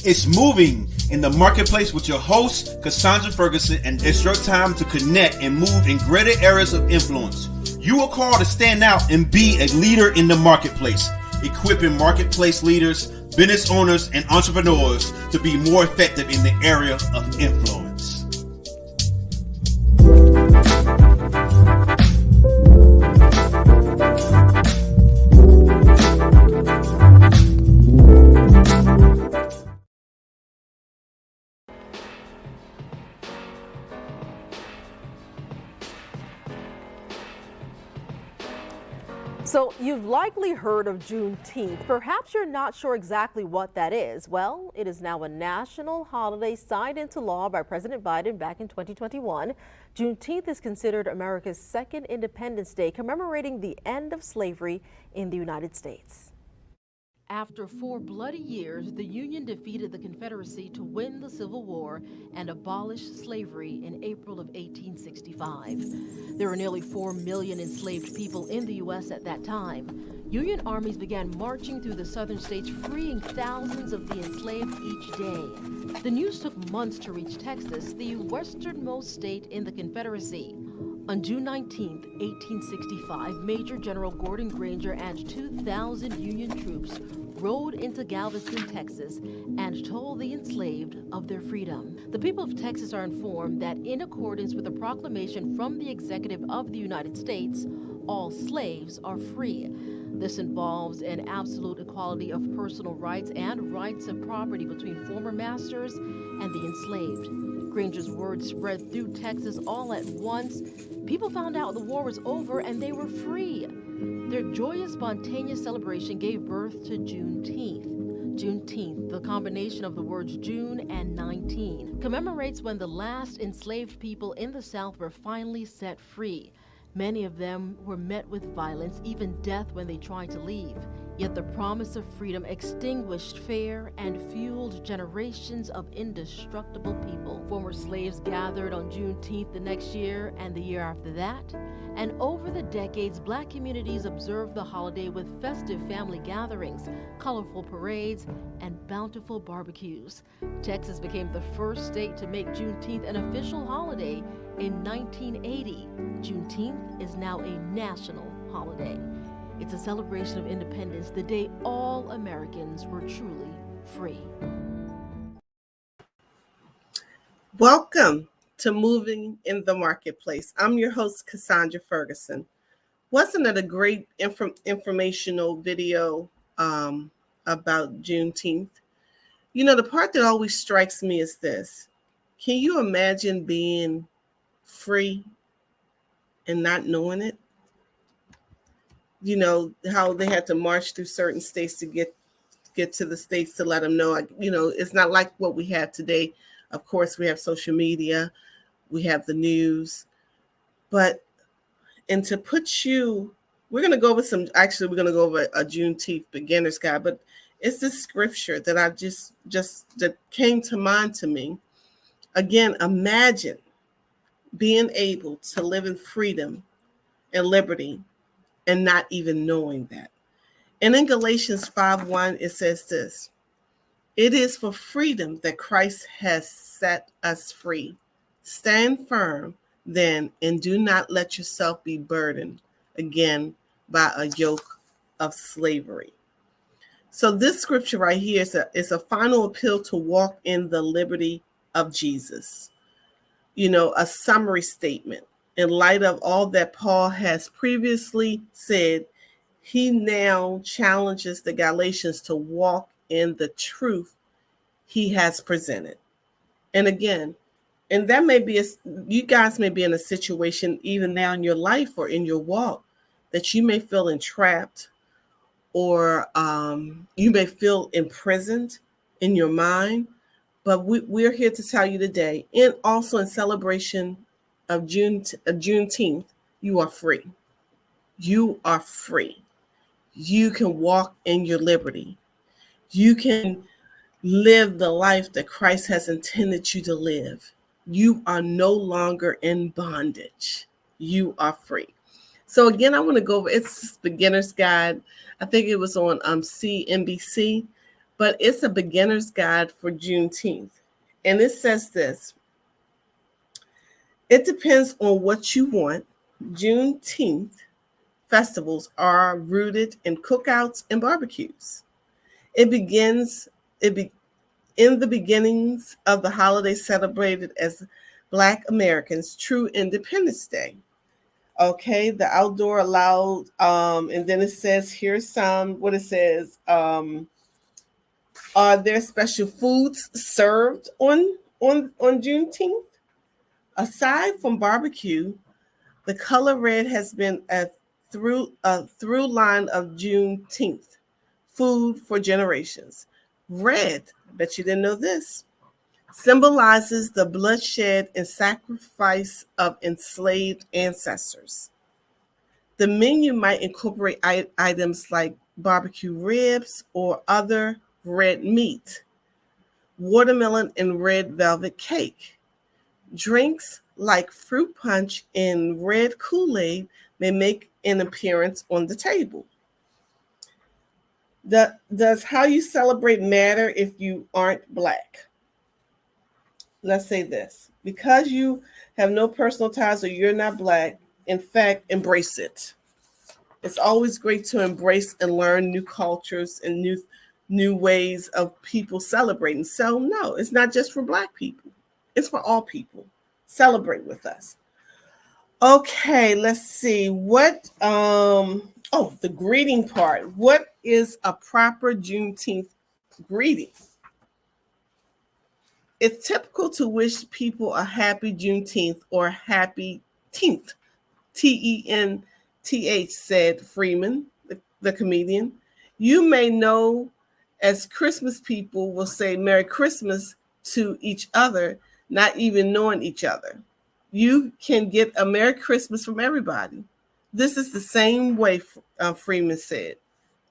It's moving in the marketplace with your host, Cassandra Ferguson, and it's your time to connect and move in greater areas of influence. You are called to stand out and be a leader in the marketplace, equipping marketplace leaders, business owners, and entrepreneurs to be more effective in the area of influence. So you've likely heard of Juneteenth. Perhaps you're not sure exactly what that is. Well, it is now a national holiday signed into law by President Biden back in 2021. Juneteenth is considered America's second Independence Day, commemorating the end of slavery in the United States. After 4 bloody years, the Union defeated the Confederacy to win the Civil War and abolish slavery in April of 1865. There were nearly 4 million enslaved people in the U.S. at that time. Union armies began marching through the southern states, freeing thousands of the enslaved each day. The news took months to reach Texas, the westernmost state in the Confederacy. On June 19, 1865, Major General Gordon Granger and 2,000 Union troops rode into Galveston, Texas, and told the enslaved of their freedom. The people of Texas are informed that in accordance with a proclamation from the Executive of the United States, all slaves are free. This involves an absolute equality of personal rights and rights of property between former masters and the enslaved. Granger's words spread through Texas all at once. People found out the war was over and they were free. Their joyous, spontaneous celebration gave birth to Juneteenth. Juneteenth, the combination of the words June and 19, commemorates when the last enslaved people in the South were finally set free. Many of them were met with violence, even death, when they tried to leave. Yet the promise of freedom extinguished fear and fueled generations of indestructible people. Former slaves gathered on Juneteenth the next year and the year after that. And over the decades, Black communities observed the holiday with festive family gatherings, colorful parades, and bountiful barbecues. Texas became the first state to make Juneteenth an official holiday in 1980. Juneteenth is now a national holiday. It's a celebration of independence, the day all Americans were truly free. Welcome to Moving in the Marketplace. I'm your host, Cassandra Ferguson. Wasn't it a great informational video about Juneteenth? You know, the part that always strikes me is this. Can you imagine being free and not knowing it? You know, how they had to march through certain states to get to the states to let them know, you know, it's not like what we have today. Of course, we have social media, we have the news, and to put you, we're going to go over a Juneteenth beginner's guide, but it's this scripture that I just that came to mind to me. Again, imagine being able to live in freedom and liberty and not even knowing that. And in Galatians 5:1, it says this: it is for freedom that Christ has set us free. Stand firm then, and do not let yourself be burdened again by a yoke of slavery. So this scripture right here is a final appeal to walk in the liberty of Jesus. You know, a summary statement. In light of all that Paul has previously said, he now challenges the Galatians to walk in the truth he has presented. And again, and that may be, you guys may be in a situation even now in your life or in your walk that you may feel entrapped, or you may feel imprisoned in your mind. But we're here to tell you today, and also in celebration of Juneteenth, you are free. You are free. You can walk in your liberty. You can live the life that Christ has intended you to live. You are no longer in bondage. You are free. So again, I want to go over, it's beginner's guide. I think it was on CNBC. but it's a beginner's guide for Juneteenth. And it says this: it depends on what you want. Juneteenth festivals are rooted in cookouts and barbecues. It begins it be, in the beginnings of the holiday celebrated as Black Americans' true Independence Day. Okay, the outdoor allowed, and then it says here's some what it says. Are there special foods served on Juneteenth? Aside from barbecue, the color red has been a through line of Juneteenth food for generations. Red, bet you didn't know this, symbolizes the bloodshed and sacrifice of enslaved ancestors. The menu might incorporate items like barbecue ribs or other red meat, watermelon and red velvet cake. Drinks like fruit punch and red Kool-Aid may make an appearance on the table. Does how you celebrate matter if you aren't Black? Let's say this: because you have no personal ties or you're not Black, in fact, embrace it. It's always great to embrace and learn new cultures and new ways of people celebrating. So no, it's not just for Black people. It's for all people. Celebrate with us. Okay, let's see. The greeting part. What is a proper Juneteenth greeting? It's typical to wish people a happy Juneteenth or happy teenth. Tenth, said Freeman, the comedian. You may know as Christmas people will say Merry Christmas to each other, not even knowing each other. You can get a Merry Christmas from everybody. This is the same way, Freeman said.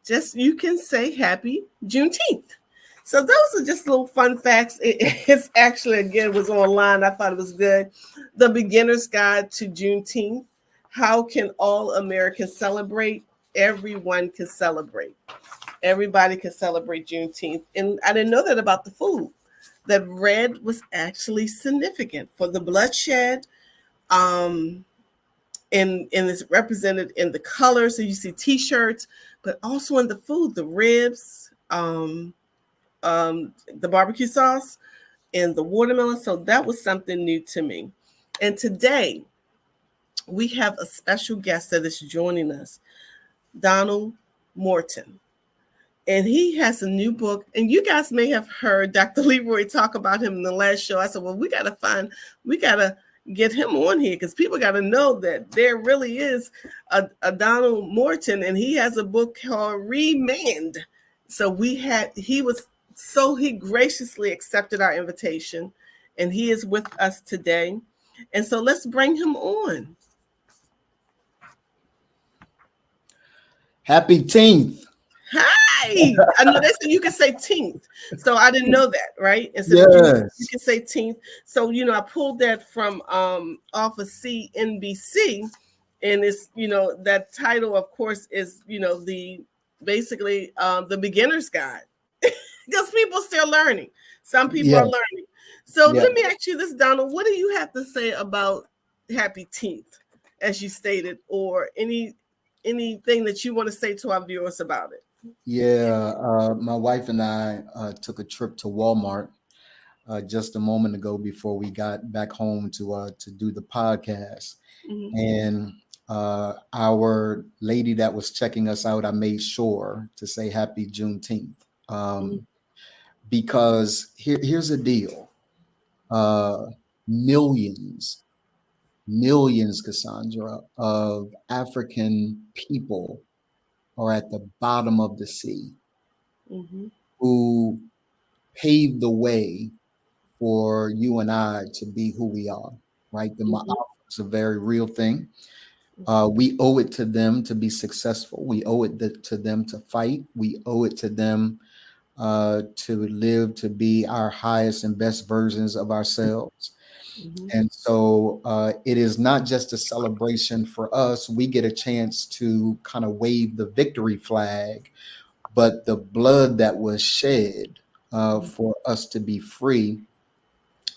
Just you can say Happy Juneteenth. So those are just little fun facts. It's actually, again, was online. I thought it was good. The Beginner's Guide to Juneteenth. How can all Americans celebrate? Everyone can celebrate. Everybody can celebrate Juneteenth. And I didn't know that about the food. That red was actually significant for the bloodshed. And it's represented in the colors. So you see T-shirts, but also in the food, the ribs, the barbecue sauce, and the watermelon. So that was something new to me. And today we have a special guest that is joining us, Donald Morton. And he has a new book. And you guys may have heard Dr. Leroy talk about him in the last show. I said, well, we got to get him on here because people got to know that there really is a Donald Morton, and he has a book called Remand. So he graciously accepted our invitation, and he is with us today. And so let's bring him on. Happy 10th. Hi. I know they said you can say 10th. So I didn't know that, right? And so Yes. you can say 10th. So, I pulled that from off of CNBC. And it's, that title, of course, is, the beginner's guide. Because people still learning. Some people are learning. So let me ask you this, Donald. What do you have to say about Happy 10th, as you stated, or anything that you want to say to our viewers about it? Yeah, my wife and I took a trip to Walmart just a moment ago before we got back home to do the podcast. Mm-hmm. And our lady that was checking us out, I made sure to say Happy Juneteenth. Because here's the deal. Millions, Cassandra, of African people are at the bottom of the sea, who paved the way for you and I to be who we are, right? The It's a very real thing. We owe it to them to be successful. We owe it to them to fight. We owe it to them to live, to be our highest and best versions of ourselves. And so it is not just a celebration for us. We get a chance to kind of wave the victory flag, but the blood that was shed for us to be free,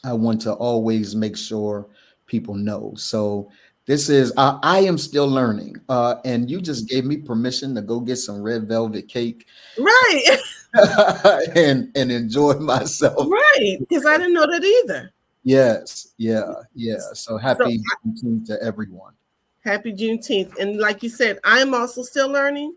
I want to always make sure people know. So this is, I am still learning. And you just gave me permission to go get some red velvet cake Right. and enjoy myself. Right. Because I didn't know that either. Yes. Yeah. Yeah. So So happy Juneteenth to everyone. happy Juneteenth. And like you said, I'm also still learning,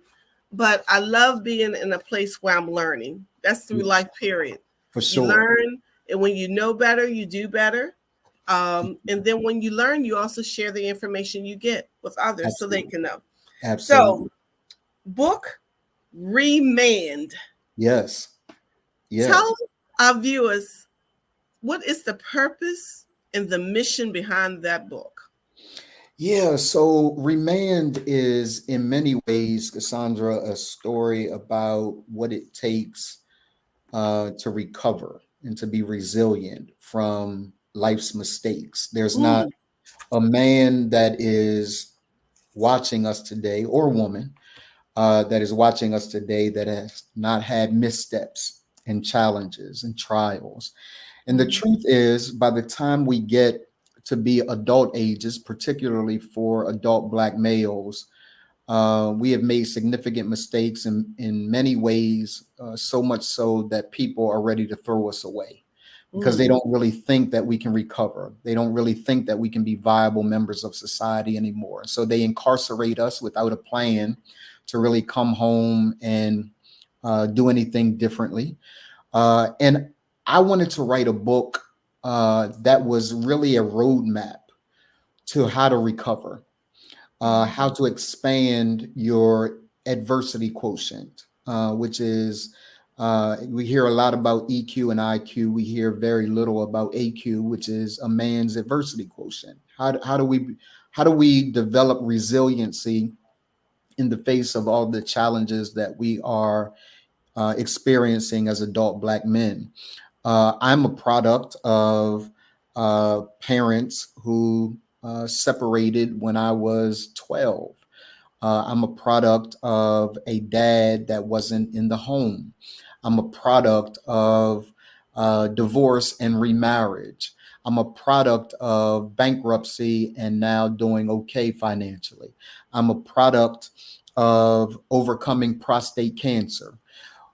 but I love being in a place where I'm learning. That's through life, period. For You sure. learn, and when you know better, you do better. And then when you learn, you also share the information you get with others. Absolutely. So they can know. Absolutely. So, book Remand. Yes. Yes. Tell our viewers, what is the purpose and the mission behind that book? Yeah, so Remand is in many ways, Cassandra, a story about what it takes to recover and to be resilient from life's mistakes. There's not a man that is watching us today, or woman that is watching us today, that has not had missteps and challenges and trials. And the truth is, by the time we get to be adult ages, particularly for adult Black males, we have made significant mistakes in many ways, so much so that people are ready to throw us away because they don't really think that we can recover. They don't really think that we can be viable members of society anymore. So they incarcerate us without a plan to really come home and do anything differently. And I wanted to write a book that was really a roadmap to how to recover, how to expand your adversity quotient, which is, we hear a lot about EQ and IQ. We hear very little about AQ, which is a man's adversity quotient. How do we develop resiliency in the face of all the challenges that we are experiencing as adult Black men? I'm a product of parents who separated when I was 12. I'm a product of a dad that wasn't in the home. I'm a product of divorce and remarriage. I'm a product of bankruptcy and now doing okay financially. I'm a product of overcoming prostate cancer.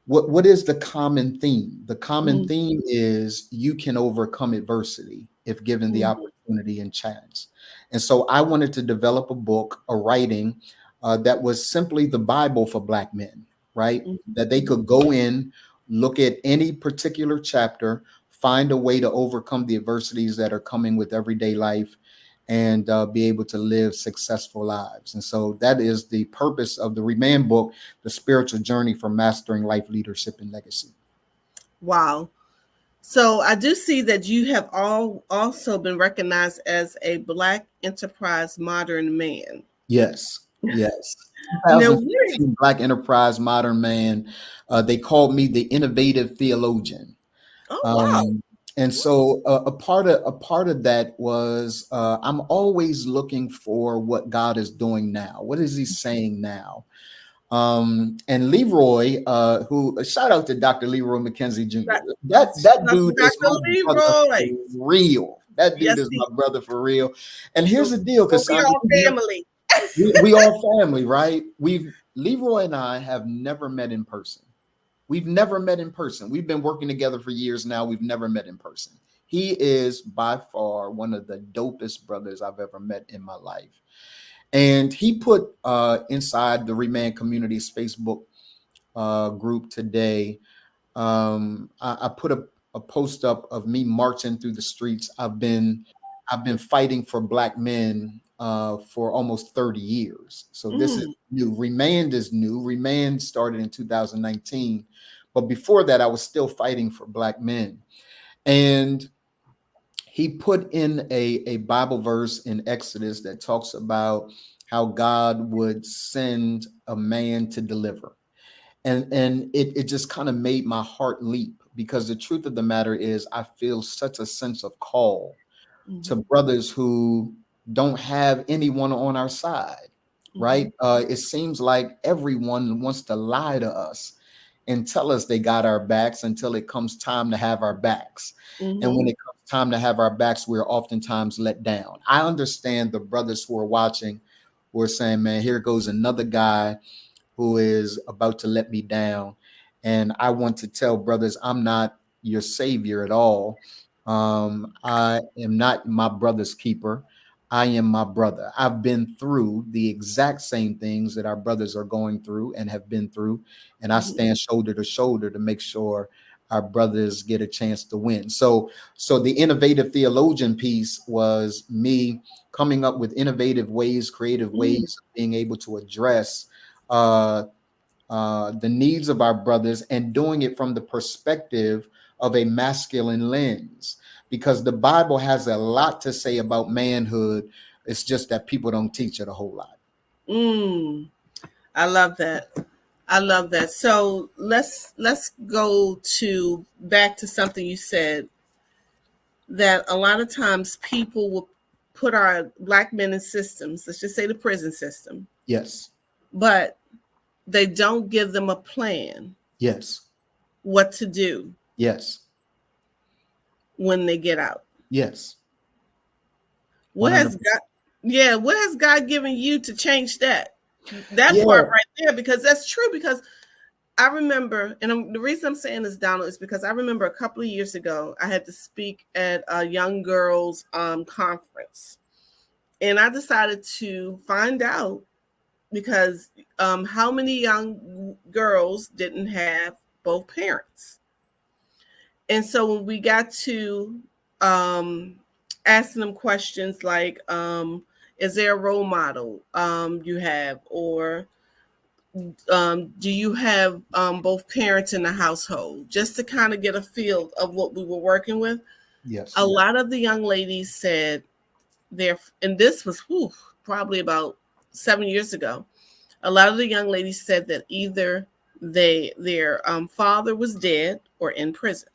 What is the common theme? The common theme is you can overcome adversity if given the opportunity and chance. And so I wanted to develop a book, a writing that was simply the Bible for Black men, right? That they could go in, look at any particular chapter, find a way to overcome the adversities that are coming with everyday life, and be able to live successful lives. And so that is the purpose of the Remand book, The Spiritual Journey for Mastering Life, Leadership, and Legacy. Wow. So I do see that you have also been recognized as a Black Enterprise Modern Man. Yes, yes. 2015 Black Enterprise Modern Man. They called me the innovative theologian. Oh, wow. And so a part of that was I'm always looking for what God is doing now. What is he saying now? And Leroy, who shout out to Dr. Leroy McKenzie Jr. That dude is my brother for real. That dude is my brother for real. And here's the deal, because we all family. we all family, right? Leroy and I have never met in person. We've never met in person. We've been working together for years now. We've never met in person. He is by far one of the dopest brothers I've ever met in my life. And he put inside the Remand Community's Facebook group today, I put a post up of me marching through the streets. I've been fighting for Black men for almost 30 years. So this is new. Remand is new. Remand started in 2019. But before that, I was still fighting for Black men. And he put in a Bible verse in Exodus that talks about how God would send a man to deliver. And it just kind of made my heart leap, because the truth of the matter is I feel such a sense of call to brothers who don't have anyone on our side, right? It seems like everyone wants to lie to us. and tell us they got our backs until it comes time to have our backs. And when it comes time to have our backs, we're oftentimes let down. I understand the brothers who are watching who are saying, man, here goes another guy who is about to let me down. And I want to tell brothers, I'm not your savior at all. I am not my brother's keeper. I am my brother. I've been through the exact same things that our brothers are going through and have been through. And I stand shoulder to shoulder to make sure our brothers get a chance to win. So the innovative theologian piece was me coming up with innovative ways, creative ways of being able to address the needs of our brothers, and doing it from the perspective of a masculine lens, because the Bible has a lot to say about manhood. It's just that people don't teach it a whole lot. I love that. I love that. So let's go back to something you said, that a lot of times people will put our Black men in systems, let's just say the prison system. Yes. But they don't give them a plan. Yes. What to do. Yes. When they get out. Yes. What has God given you to change that? That part right there, because that's true. Because I remember, and the reason I'm saying this, Donald, is because I remember a couple of years ago, I had to speak at a young girls conference, and I decided to find out, because how many young girls didn't have both parents. And so when we got to asking them questions like, is there a role model you have, or do you have both parents in the household, just to kind of get a feel of what we were working with. Yes. A lot of the young ladies said and this was probably about 7 years ago. A lot of the young ladies said that either their father was dead or in prison.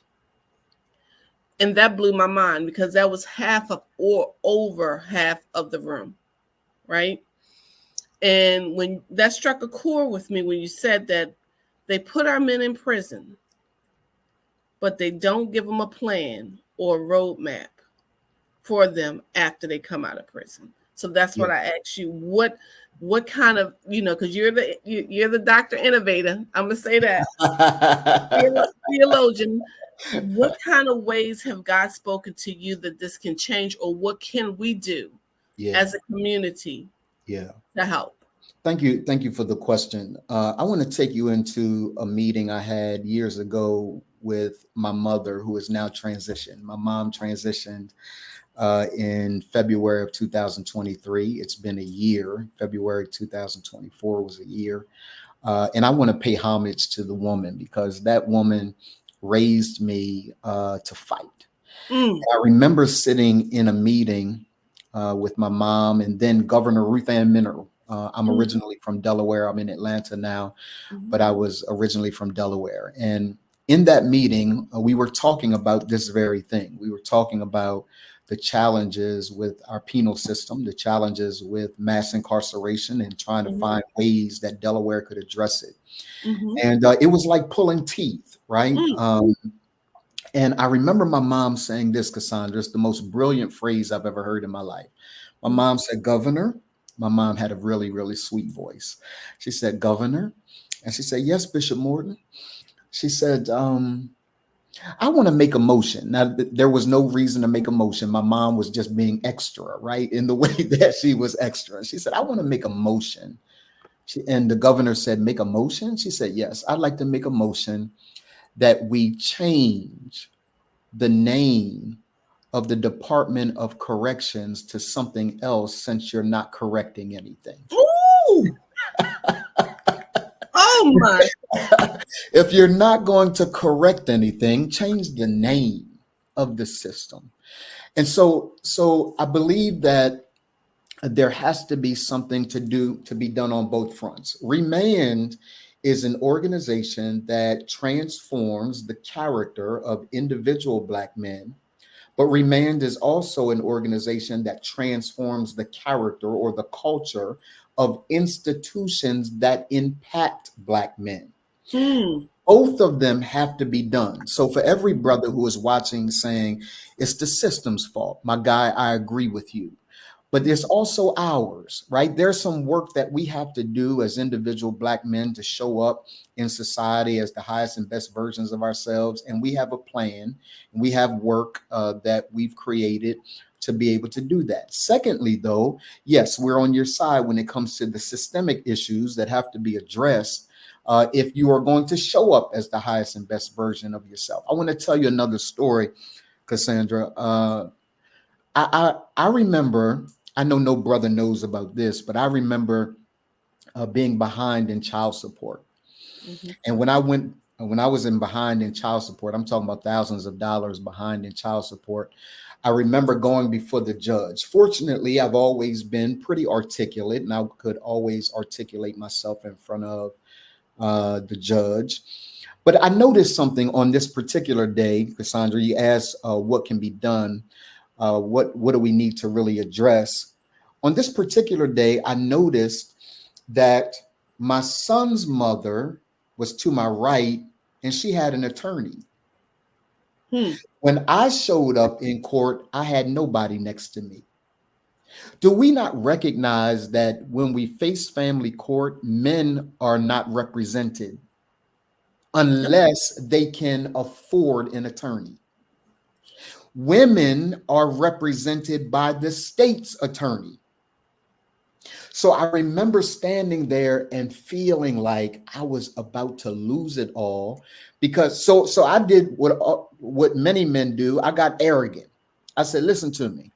And that blew my mind, because that was half of, or over half of the room, right? And when that struck a chord with me, when you said that they put our men in prison, but they don't give them a plan or a roadmap for them after they come out of prison. So that's what I asked you. What kind of, because you're the Dr. Innovator. I'm gonna say that. Theologian. What kind of ways have God spoken to you that this can change, or what can we do as a community to help? Thank you for the question. I want to take you into a meeting I had years ago with my mother, who is now transitioned. My mom transitioned in February of 2023. It's been a year. February 2024 was a year. And I want to pay homage to the woman, because that woman raised me to fight. I remember sitting in a meeting with my mom, and then Governor Ruth Ann Minner. I'm originally from Delaware. I'm in Atlanta now, but I was originally from Delaware. And in that meeting, we were talking about this very thing. We were talking about the challenges with our penal system, the challenges with mass incarceration, and trying to find ways that Delaware could address it. And it was like pulling teeth, right? And I remember my mom saying this, Cassandra, it's the most brilliant phrase I've ever heard in my life. My mom said, Governor. My mom had a really, really sweet voice. She said, Governor. And she said, yes, Bishop Morton. She said, I want to make a motion. Now, there was no reason to make a motion. My mom was just being extra, right? In the way that she was extra. She said, I want to make a motion. And the governor said, make a motion? She said, yes, I'd like to make a motion that we change the name of the Department of Corrections to something else, since you're not correcting anything. Ooh. Oh my. If you're not going to correct anything, change the name of the system. And so I believe that there has to be something to be done on both fronts. Remand is an organization that transforms the character of individual Black men. But Remand is also an organization that transforms the character or the culture of institutions that impact Black men. Mm. Both of them have to be done. So for every brother who is watching saying it's the system's fault, my guy, I agree with you. But there's also ours, right? There's some work that we have to do as individual Black men to show up in society as the highest and best versions of ourselves. And we have a plan, and we have work that we've created to be able to do that. Secondly, though, yes, we're on your side when it comes to the systemic issues that have to be addressed. If you are going to show up as the highest and best version of yourself. I want to tell you another story, Cassandra. I remember, I know no brother knows about this, but I remember being behind in child support. Mhm. And when I was in behind in child support, I'm talking about thousands of dollars behind in child support. I remember going before the judge. Fortunately, I've always been pretty articulate, and I could always articulate myself in front of the judge. But I noticed something on this particular day, Cassandra. You asked what can be done. What do we need to really address? On this particular day, I noticed that my son's mother was to my right, and she had an attorney. Hmm. When I showed up in court, I had nobody next to me. Do we not recognize that when we face family court, men are not represented unless they can afford an attorney? Women are represented by the state's attorney. So I remember standing there and feeling like I was about to lose it all because so I did what many men do. I got arrogant. I said, listen to me,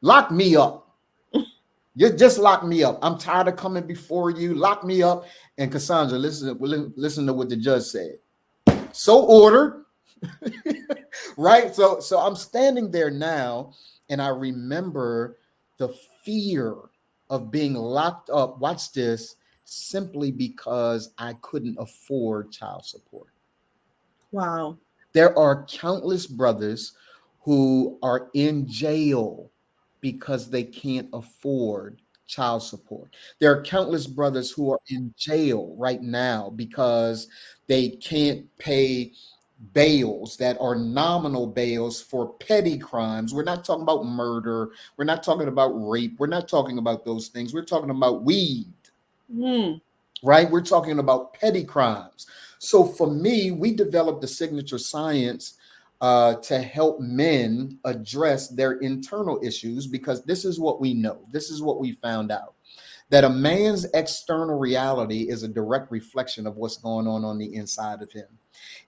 lock me up. You just lock me up. I'm tired of coming before you. Lock me up. And Cassandra, listen to what the judge said. So ordered. Right. So I'm standing there now, and I remember the fear of being locked up. Watch this, simply because I couldn't afford child support. Wow. There are countless brothers who are in jail because they can't afford child support. There are countless brothers who are in jail right now because they can't pay bails that are nominal bails for petty crimes. We're not talking about murder. We're not talking about rape. We're not talking about those things. We're talking about weed. Mm. Right? We're talking about petty crimes. So for me, we developed the signature science to help men address their internal issues, because this is what we know. This is what we found out, that a man's external reality is a direct reflection of what's going on the inside of him.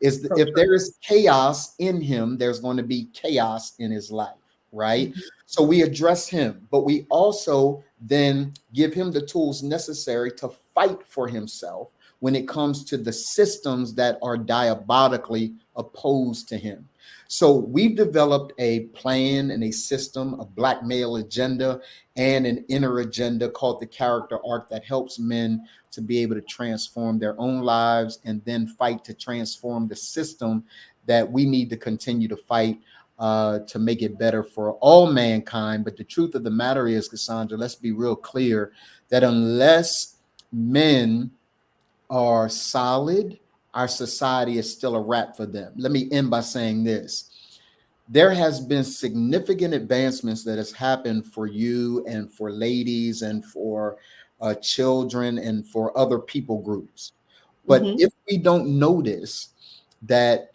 If there is chaos in him, there's going to be chaos in his life, right? Mm-hmm. So we address him, but we also then give him the tools necessary to fight for himself when it comes to the systems that are diabolically opposed to him. So we've developed a plan and a system, a Black male agenda and an inner agenda called the character arc that helps men to be able to transform their own lives and then fight to transform the system that we need to continue to fight to make it better for all mankind. But the truth of the matter is, Cassandra, let's be real clear that unless men are solid, our society is still a wrap for them. Let me end by saying this. There has been significant advancements that has happened for you and for ladies and for children and for other people groups. But Mm-hmm. if we don't notice that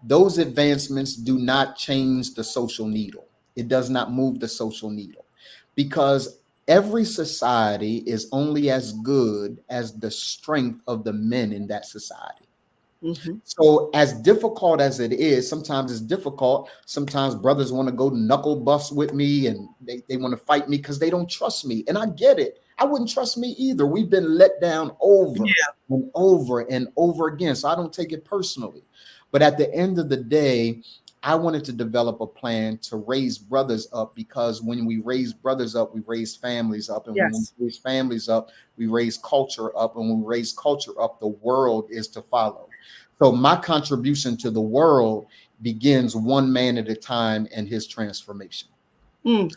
those advancements do not change the social needle, it does not move the social needle, because every society is only as good as the strength of the men in that society. Mm-hmm. So as difficult as it is, sometimes it's difficult. Sometimes brothers want to go knuckle bust with me and they want to fight me because they don't trust me. And I get it. I wouldn't trust me either. We've been let down over and over and over again. So I don't take it personally. But at the end of the day, I wanted to develop a plan to raise brothers up, because when we raise brothers up, we raise families up. And when we raise families up, we raise culture up. And when we raise culture up, the world is to follow. So my contribution to the world begins one man at a time and his transformation.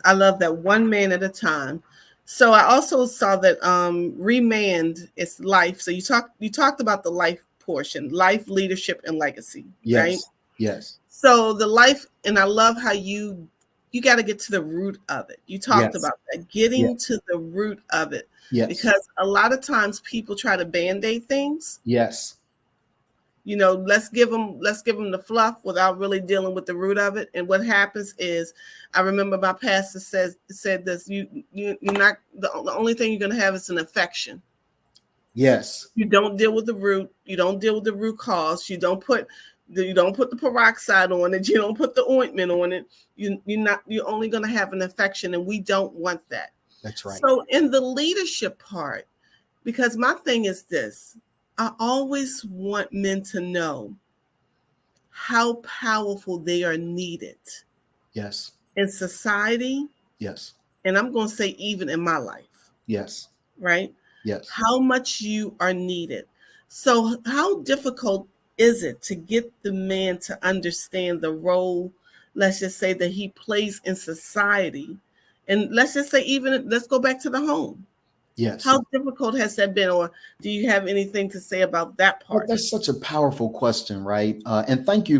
I love that, one man at a time. So I also saw that remand is life. So you talked about the life portion, life, leadership, and legacy, right? Yes. Yes. So the life, and I love how you got to get to the root of it. You talked Yes. about that, getting Yes. to the root of it, Yes. because a lot of times people try to band-aid things. Yes. Let's give them the fluff without really dealing with the root of it. And what happens is, I remember my pastor said this: you're not the only thing you're going to have is an infection. Yes. You don't deal with the root. You don't deal with the root cause. You don't put the peroxide on it. You don't put the ointment on it. You're only going to have an infection, and we don't want that. That's right. So in the leadership part, because my thing is this, I always want men to know how powerful they are needed. Yes. In society. Yes. And I'm going to say even in my life. Yes. Right? Yes. How much you are needed. So how difficult is it to get the man to understand the role, let's just say, that he plays in society? And let's just say, let's go back to the home. Yes. How difficult has that been? Or do you have anything to say about that part? Well, that's such a powerful question, right? And thank you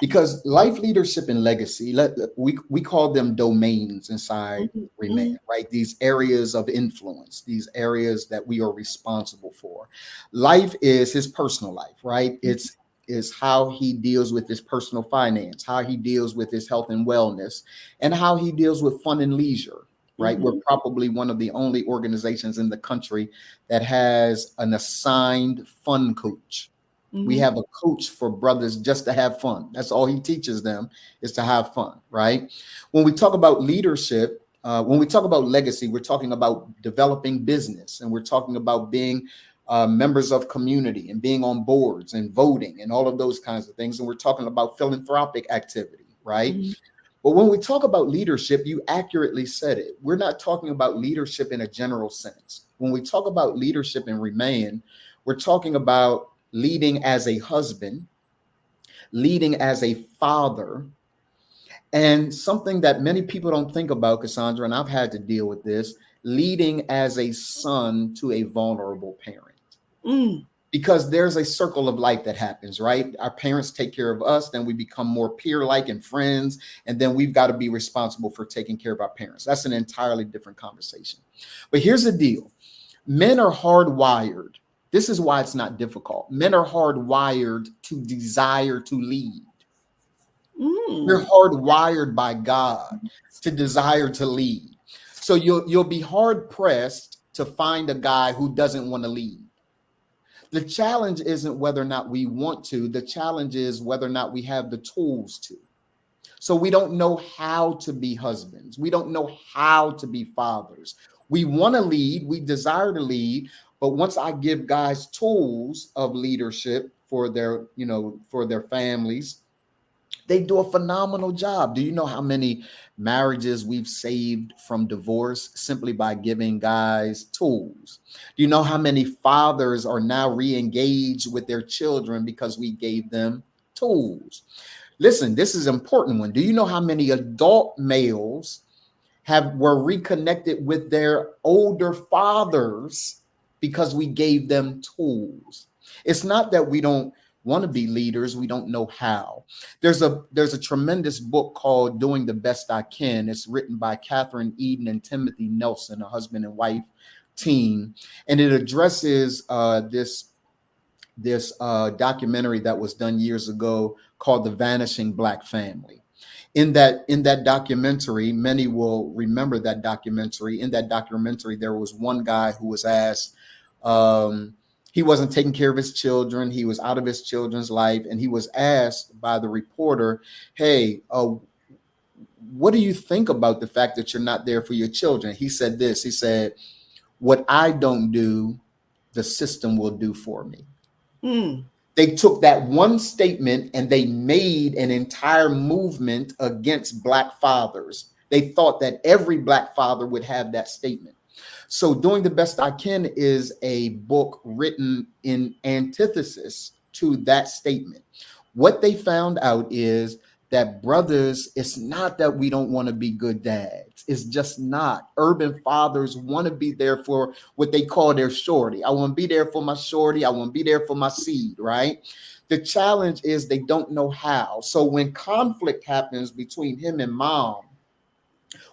because life, leadership, and legacy, we call them domains inside Remain, right? These areas of influence, these areas that we are responsible for. Life is his personal life, right? It's how he deals with his personal finance, how he deals with his health and wellness, and how he deals with fun and leisure. Right. We're probably one of the only organizations in the country that has an assigned fun coach. We have a coach for brothers just to have fun. That's all he teaches them, is to have fun. Right. When we talk about leadership, when we talk about legacy, we're talking about developing business, and we're talking about being members of community and being on boards and voting and all of those kinds of things. And we're talking about philanthropic activity. Right. But when we talk about leadership, you accurately said it. We're not talking about leadership in a general sense. When we talk about leadership in Remain, we're talking about leading as a husband, leading as a father, and something that many people don't think about, Cassandra, and I've had to deal with this, leading as a son to a vulnerable parent. Because there's a circle of life that happens, right? Our parents take care of us, then we become more peer-like and friends, and then we've got to be responsible for taking care of our parents. That's an entirely different conversation. But here's the deal. Men are hardwired. This is why it's not difficult. Men are hardwired to desire to lead. We're hardwired by God to desire to lead. So you'll be hard-pressed to find a guy who doesn't want to lead. The challenge isn't whether or not we want to. The challenge is whether or not we have the tools to. So we don't know how to be husbands. We don't know how to be fathers. We want to lead. We desire to lead. But once I give guys tools of leadership for their families, they do a phenomenal job. Do you know how many marriages we've saved from divorce simply by giving guys tools? Do you know how many fathers are now re-engaged with their children because we gave them tools? Listen, this is an important one. Do you know how many adult males were reconnected with their older fathers because we gave them tools? It's not that we don't want to be leaders, we don't know how. There's a tremendous book called Doing the Best I Can. It's written by Catherine Eden and Timothy Nelson, a husband and wife team, and it addresses this documentary that was done years ago called The Vanishing Black Family. In that documentary, many will remember that documentary. In that documentary, there was one guy who was asked, he wasn't taking care of his children. He was out of his children's life. And he was asked by the reporter, hey, what do you think about the fact that you're not there for your children? He said this, he said, what I don't do, the system will do for me. They took that one statement and they made an entire movement against Black fathers. They thought that every Black father would have that statement. So Doing the Best I Can is a book written in antithesis to that statement. What they found out is that brothers, it's not that we don't want to be good dads. It's just not. Urban fathers want to be there for what they call their shorty. I want to be there for my shorty. I want to be there for my seed, right? The challenge is they don't know how. So when conflict happens between him and mom,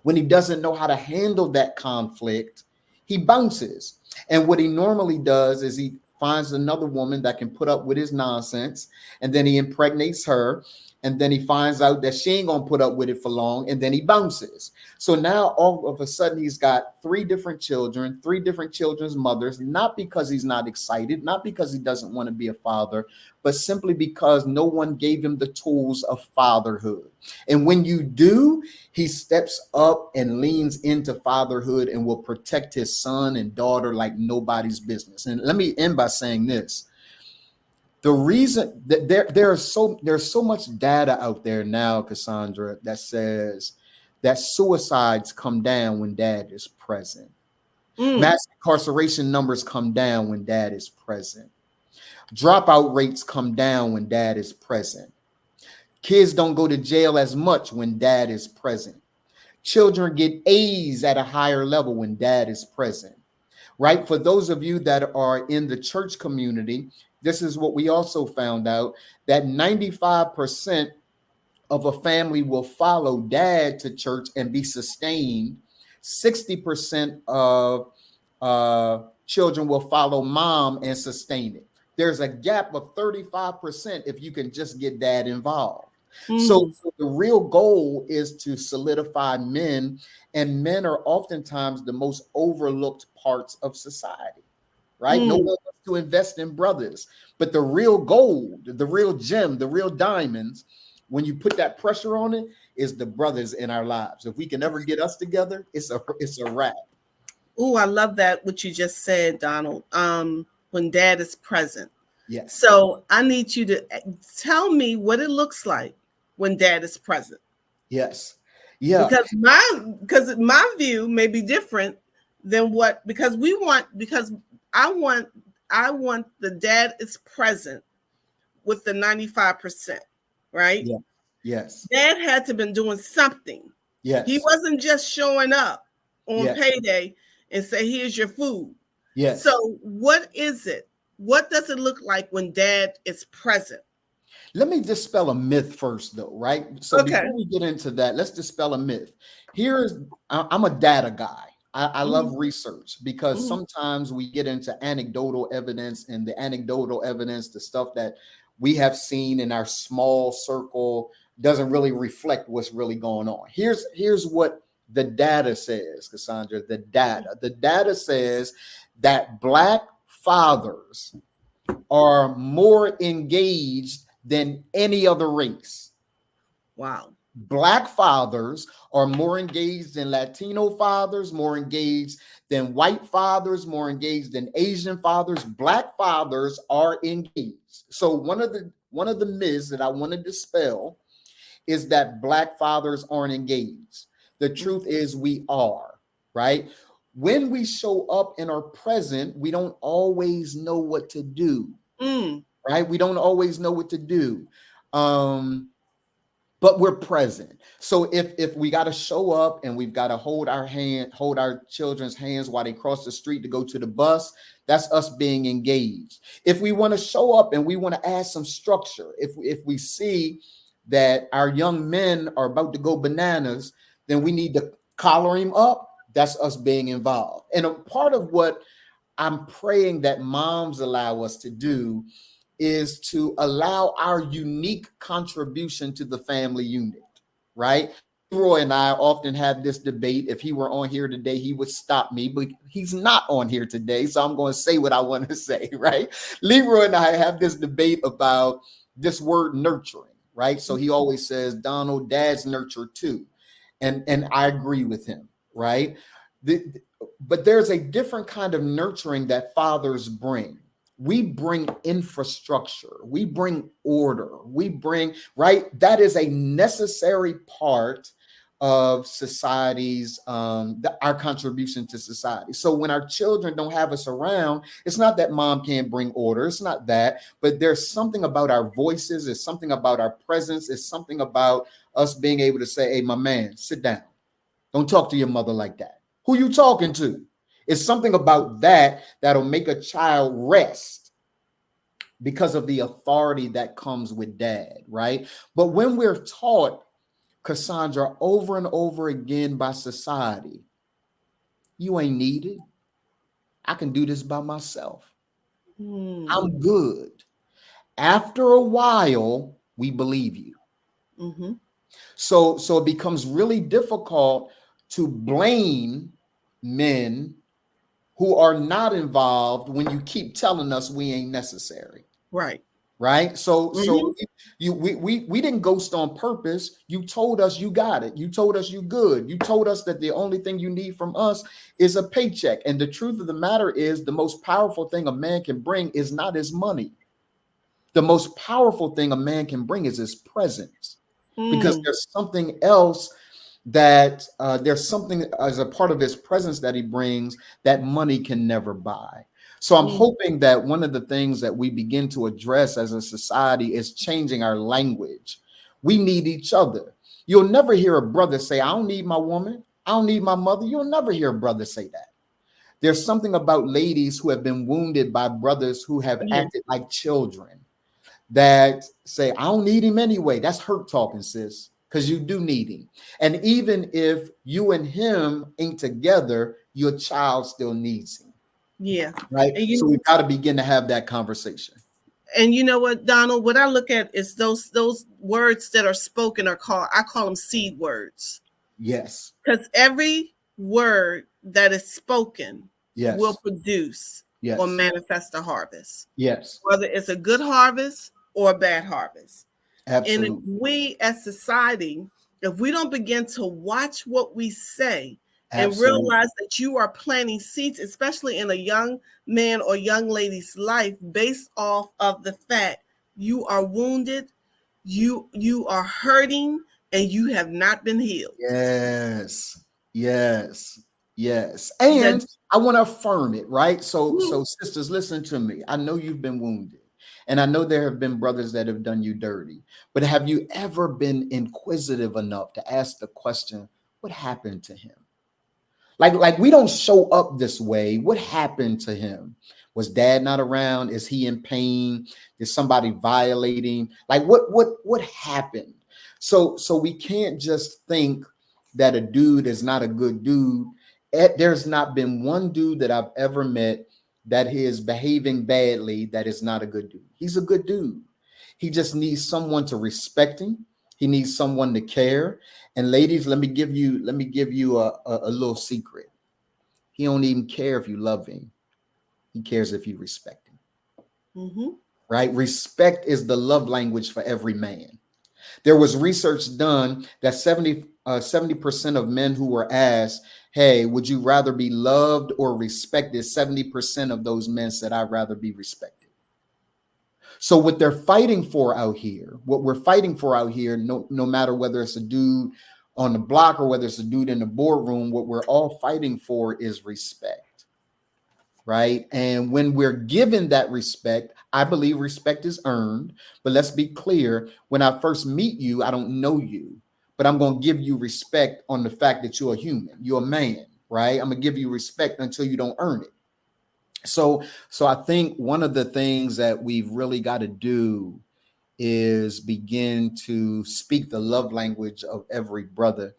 when he doesn't know how to handle that conflict, he bounces. And what he normally does is he finds another woman that can put up with his nonsense, and then he impregnates her. And then he finds out that she ain't gonna put up with it for long, and then he bounces. So now all of a sudden he's got 3 different children, 3 different children's mothers, not because he's not excited, not because he doesn't want to be a father, but simply because no one gave him the tools of fatherhood. And when you do, he steps up and leans into fatherhood and will protect his son and daughter like nobody's business. And let me end by saying this. The reason that there's so much data out there now, Cassandra, that says that suicides come down when dad is present. Mass incarceration numbers come down when dad is present. Dropout rates come down when dad is present. Kids don't go to jail as much when dad is present. Children get A's at a higher level when dad is present, right? For those of you that are in the church community, this is what we also found out, that 95% of a family will follow dad to church and be sustained. 60% of children will follow mom and sustain it. There's a gap of 35% if you can just get dad involved. So the real goal is to solidify men, and men are oftentimes the most overlooked parts of society. Right? No one wants to invest in brothers, but the real gold, the real gem, the real diamonds, when you put that pressure on it, is the brothers in our lives. If we can ever get us together, it's a wrap. Oh, I love that what you just said, Donald. When dad is present. Yes. So I need you to tell me what it looks like when dad is present. Yes. Yeah. Because my view may be different than what, because I want the dad is present with the 95%, right? Yeah. Yes. Dad had to have been doing something. Yes. He wasn't just showing up on Yes. payday and say, here's your food. Yes. So what is it? What does it look like when dad is present? Let me dispel a myth first, though, right? So before we get into that, let's dispel a myth. I'm a data guy. I love research, because sometimes we get into anecdotal evidence, and the anecdotal evidence, the stuff that we have seen in our small circle, doesn't really reflect what's really going on. Here's what the data says, Cassandra. The data says that Black fathers are more engaged than any other race. Wow. Black fathers are more engaged than Latino fathers, more engaged than white fathers, more engaged than Asian fathers. Black fathers are engaged. So one of the myths that I want to dispel is that Black fathers aren't engaged. The truth is we are, right? When we show up and are present, we don't always know what to do, right? We don't always know what to do. But we're present. So if we got to show up and we've got to hold our children's hands while they cross the street to go to the bus, that's us being engaged. If we want to show up and we want to add some structure, if we see that our young men are about to go bananas, then we need to collar him up. That's us being involved. And a part of what I'm praying that moms allow us to do is to allow our unique contribution to the family unit, right? Leroy and I often have this debate. If he were on here today, he would stop me, but he's not on here today, so I'm going to say what I want to say, right? Leroy and I have this debate about this word nurturing, right? So he always says, Donald, dads nurture too. And I agree with him, right? But there's a different kind of nurturing that fathers bring. We bring infrastructure, we bring order, we bring, right? That is a necessary part of society's our contribution to society. So when our children don't have us around, it's not that mom can't bring order, it's not that, but there's something about our voices, it's something about our presence, it's something about us being able to say, hey, my man, sit down, don't talk to your mother like that. Who you talking to? It's something about that that'll make a child rest because of the authority that comes with dad, right? But when we're taught, Cassandra, over and over again by society, you ain't needed, I can do this by myself, I'm good. After a while, we believe you. Mm-hmm. So it becomes really difficult to blame men who are not involved when you keep telling us we ain't necessary. Right. Right. So we didn't ghost on purpose. You told us you got it. You told us you good. You told us that the only thing you need from us is a paycheck. And the truth of the matter is, the most powerful thing a man can bring is not his money. The most powerful thing a man can bring is his presence, because there's something else that there's something as a part of his presence that he brings that money can never buy. So I'm hoping that one of the things that we begin to address as a society is changing our language. We need each other. You'll never hear a brother say, I don't need my woman, I don't need my mother. You'll never hear a brother say that. There's something about ladies who have been wounded by brothers who have acted like children that say, I don't need him anyway. That's hurt talking, sis, because you do need him. And even if you and him ain't together, your child still needs him. Yeah. Right. So we've got to begin to have that conversation. And you know what, Donald, what I look at is those words that are spoken I call them seed words. Yes. Because every word that is spoken will produce or manifest a harvest. Yes. Whether it's a good harvest or a bad harvest. Absolutely. And if we as society, if we don't begin to watch what we say and realize that you are planting seeds, especially in a young man or young lady's life, based off of the fact you are wounded, you are hurting, and you have not been healed. Yes. And I want to affirm it, right? So sisters, listen to me. I know you've been wounded, and I know there have been brothers that have done you dirty, but have you ever been inquisitive enough to ask the question, what happened to him? Like we don't show up this way. What happened to him? Was dad not around? Is he in pain? Is somebody violating? Like what happened? So we can't just think that a dude is not a good dude. There's not been one dude that I've ever met that is behaving badly that is not a good dude. He's a good dude. He just needs someone to respect him. He needs someone to care. And ladies, let me give you a little secret. He don't even care if you love him. He cares if you respect him. Right? Respect is the love language for every man. There was research done that 70% of men who were asked, hey, would you rather be loved or respected? 70% of those men said, I'd rather be respected. So what they're fighting for out here, what we're fighting for out here, no matter whether it's a dude on the block or whether it's a dude in the boardroom, what we're all fighting for is respect, right? And when we're given that respect, I believe respect is earned. But let's be clear, when I first meet you, I don't know you, but I'm going to give you respect on the fact that you're a human, you're a man, right? I'm going to give you respect until you don't earn it. So I think one of the things that we've really got to do is begin to speak the love language of every brother.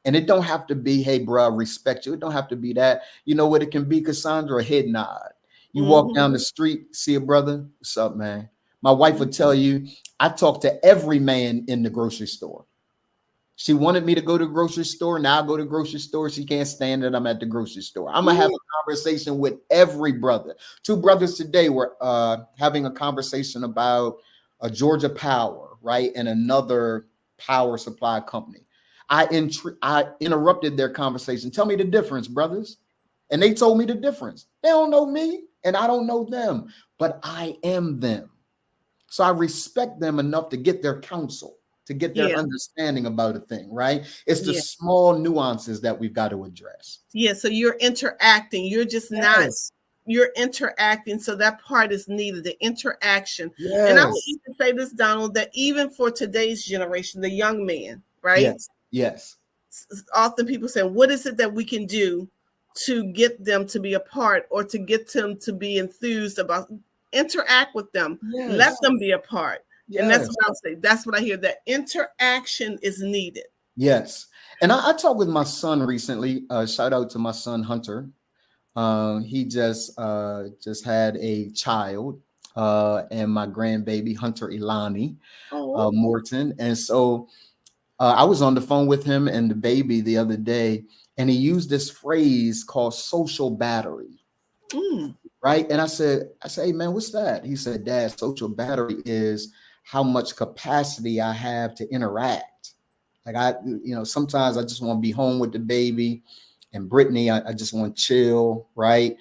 And it don't have to be, hey, bro, I respect you. It don't have to be that. You know what it can be, Cassandra? A head nod. You walk down the street, see a brother. What's up, man? My wife would tell you, I talk to every man in the grocery store. She wanted me to go to the grocery store. Now I go to the grocery store. She can't stand that I'm at the grocery store. I'm going to have a conversation with every brother. Two brothers today were having a conversation about Georgia Power, right? And another power supply company. I interrupted their conversation. Tell me the difference, brothers. And they told me the difference. They don't know me and I don't know them, but I am them. So I respect them enough to get their counsel. to get their Yeah. understanding about a thing, right? It's the Yeah. small nuances that we've got to address. Yeah. So you're interacting. You're just not, Yes. you're interacting. So that part is needed, the interaction. And I would Yes. even say this, Donald, that even for today's generation, the young man, right? Yes. Yes. Often people say, what is it that we can do to get them to be a part or to get them to be enthused about? Interact with them, let Yes. them be a part. And that's Yes. what I'll say. That's what I hear, that interaction is needed. Yes. And I talked with my son recently. Shout out to my son Hunter. He just had a child, and my grandbaby Hunter Ilani Morton. And so I was on the phone with him and the baby the other day, and he used this phrase called social battery. Right. And I said, hey, man, what's that? He said, Dad, social battery is how much capacity I have to interact. Like sometimes I just want to be home with the baby and Brittany. I just want to chill. Right.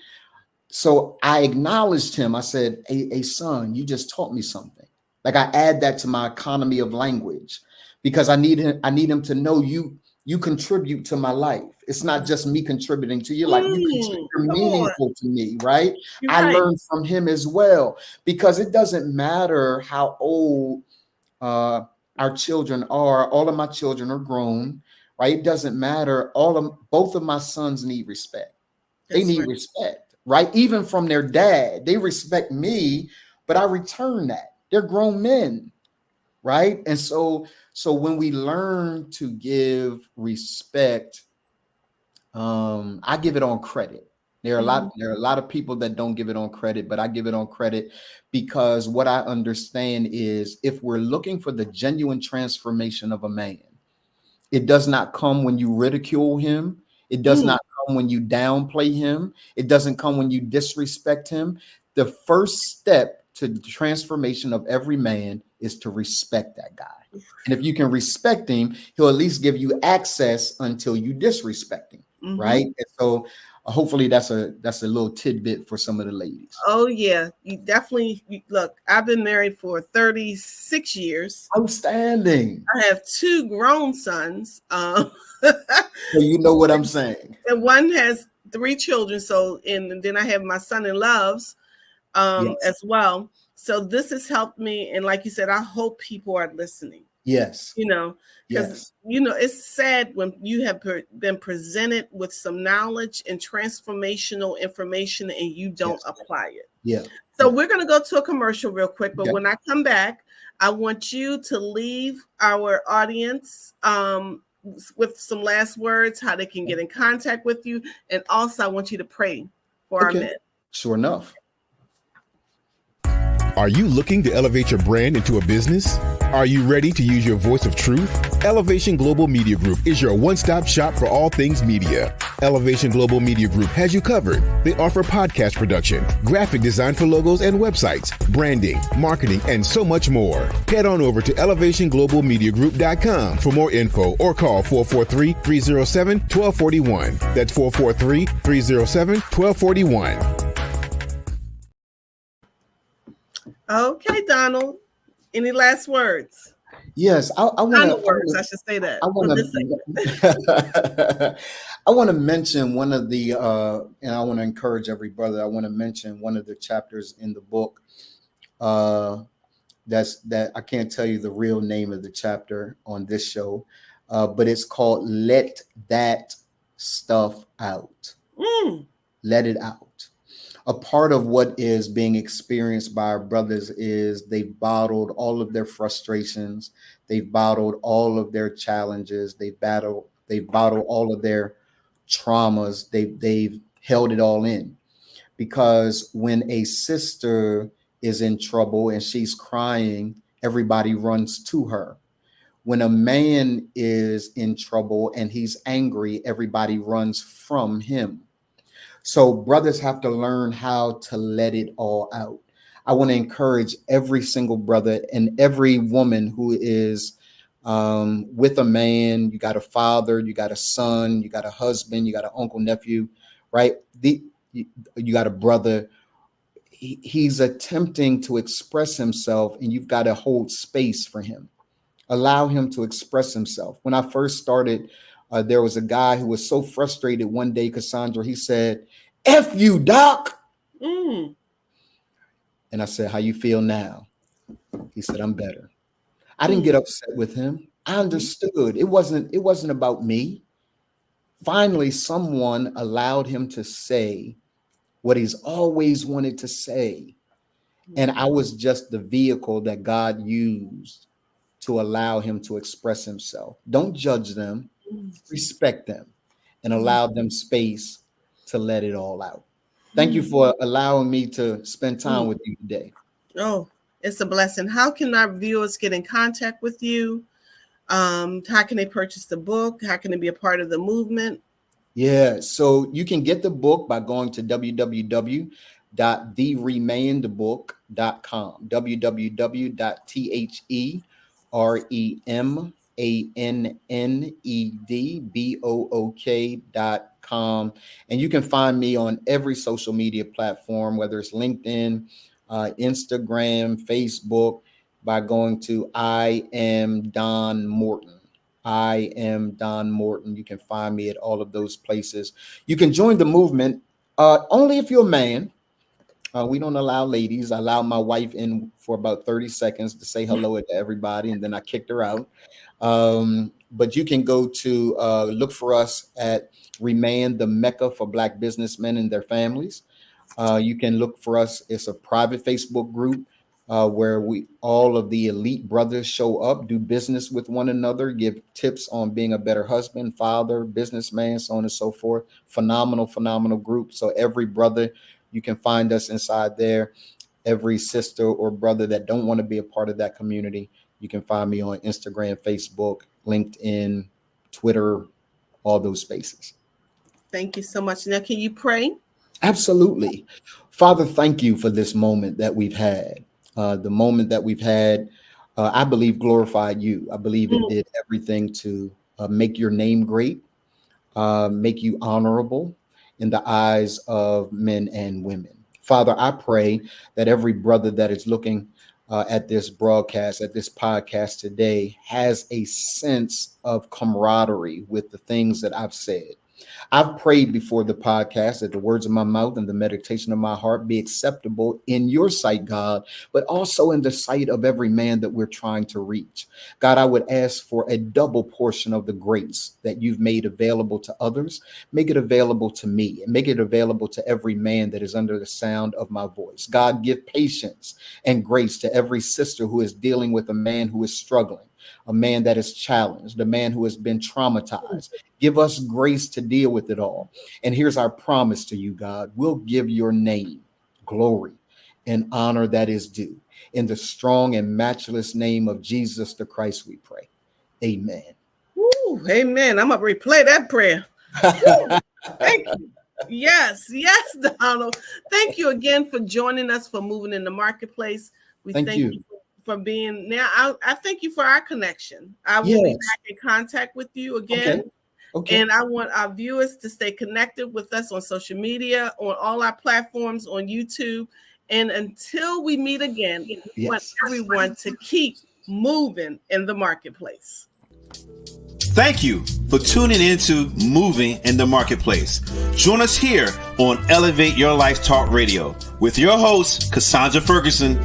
So I acknowledged him. I said, hey, son, you just taught me something. Like I add that to my economy of language because I need him to know you contribute to my life. It's not just me contributing to your life. You're meaningful to me, right? I learned from him as well, because it doesn't matter how old our children are. All of my children are grown, right? It doesn't matter. Both of my sons need respect. They need respect, right? Even from their dad. They respect me, but I return that. They're grown men, right? And so when we learn to give respect, I give it on credit. There are a lot of people that don't give it on credit, but I give it on credit because what I understand is if we're looking for the genuine transformation of a man, it does not come when you ridicule him. It does not come when you downplay him. It doesn't come when you disrespect him. The first step to the transformation of every man is to respect that guy. And if you can respect him, he'll at least give you access until you disrespect him. Right. And so hopefully that's a little tidbit for some of the ladies. Oh, yeah. You definitely look. I've been married for 36 years. Outstanding. I have 2 grown sons. So you know what I'm saying. And one has 3 children. So, and then I have my son in loves as well. So this has helped me. And like you said, I hope people are listening. Yes. Because, it's sad when you have been presented with some knowledge and transformational information and you don't apply it. Yeah. So we're going to go to a commercial real quick. But when I come back, I want you to leave our audience with some last words, how they can get in contact with you. And also I want you to pray for our men. Sure enough. Are you looking to elevate your brand into a business? Are you ready to use your voice of truth? Elevation Global Media Group is your one-stop shop for all things media. Elevation Global Media Group has you covered. They offer podcast production, graphic design for logos and websites, branding, marketing, and so much more. Head on over to elevationglobalmediagroup.com for more info or call 443-307-1241. That's 443-307-1241. Okay, Donald. Any last words? Yes, I want to. I should say that. I want to mention one of the, and I want to encourage every brother. I want to mention one of the chapters in the book. That I can't tell you the real name of the chapter on this show, but it's called "Let That Stuff Out." Let it out. A part of what is being experienced by our brothers is they've bottled all of their frustrations. They've bottled all of their challenges. They've bottled all of their traumas. They've held it all in, because when a sister is in trouble and she's crying, everybody runs to her. When a man is in trouble and he's angry, everybody runs from him. So brothers have to learn how to let it all out. I want to encourage every single brother and every woman who is with a man. You got a father, you got a son, you got a husband, you got an uncle, nephew, right? You got a brother. He's attempting to express himself, and you've got to hold space for him. Allow him to express himself. When I first started, there was a guy who was so frustrated one day, Cassandra, he said, "F you, Doc." And I said, "How you feel now?" He said, "I'm better." I didn't get upset with him. I understood. It wasn't about me. Finally, someone allowed him to say what he's always wanted to say. And I was just the vehicle that God used to allow him to express himself. Don't judge them, respect them, and allow them space to let it all out. Thank you for allowing me to spend time with you today. Oh, it's a blessing. How can our viewers get in contact with you? How can they purchase the book? How can they be a part of the movement? Yeah, so you can get the book by going to www.theremainedbook.com, www.theremannedbook.com. And you can find me on every social media platform, whether it's LinkedIn, Instagram, Facebook, by going to I Am Don Morton. I am Don Morton. You can find me at all of those places. You can join the movement only if you're a man. We don't allow ladies. I allowed my wife in for about 30 seconds to say hello to everybody, and then I kicked her out. But you can go to look for us at Remain, the Mecca for Black businessmen and their families. You can look for us. It's a private Facebook group where all of the elite brothers show up, do business with one another, give tips on being a better husband, father, businessman, so on and so forth. Phenomenal group. So every brother, you can find us inside there. Every sister or brother that don't want to be a part of that community, you can find me on Instagram, Facebook, LinkedIn, Twitter, all those spaces. Thank you so much. Now, can you pray? Absolutely. Father, thank you for this moment that we've had. The moment that we've had, I believe, glorified you. I believe it did everything to make your name great, make you honorable in the eyes of men and women. Father, I pray that every brother that is looking at this broadcast, at this podcast today, has a sense of camaraderie with the things that I've said. I've prayed before the podcast that the words of my mouth and the meditation of my heart be acceptable in your sight, God, but also in the sight of every man that we're trying to reach. God, I would ask for a double portion of the grace that you've made available to others. Make it available to me and make it available to every man that is under the sound of my voice. God, give patience and grace to every sister who is dealing with a man who is struggling, a man that is challenged, a man who has been traumatized. Give us grace to deal with it all. And here's our promise to you, God. We'll give your name glory and honor that is due. In the strong and matchless name of Jesus the Christ, we pray. Amen. Ooh, amen. I'm going to replay that prayer. Thank you. Yes, Donald. Thank you again for joining us for Moving in the Marketplace. We thank you for being now. I thank you for our connection. I will be back in contact with you again. Okay. And I want our viewers to stay connected with us on social media, on all our platforms, on YouTube. And until we meet again, we want everyone to keep moving in the marketplace. Thank you for tuning into Moving in the Marketplace. Join us here on Elevate Your Life Talk Radio with your host, Cassandra Ferguson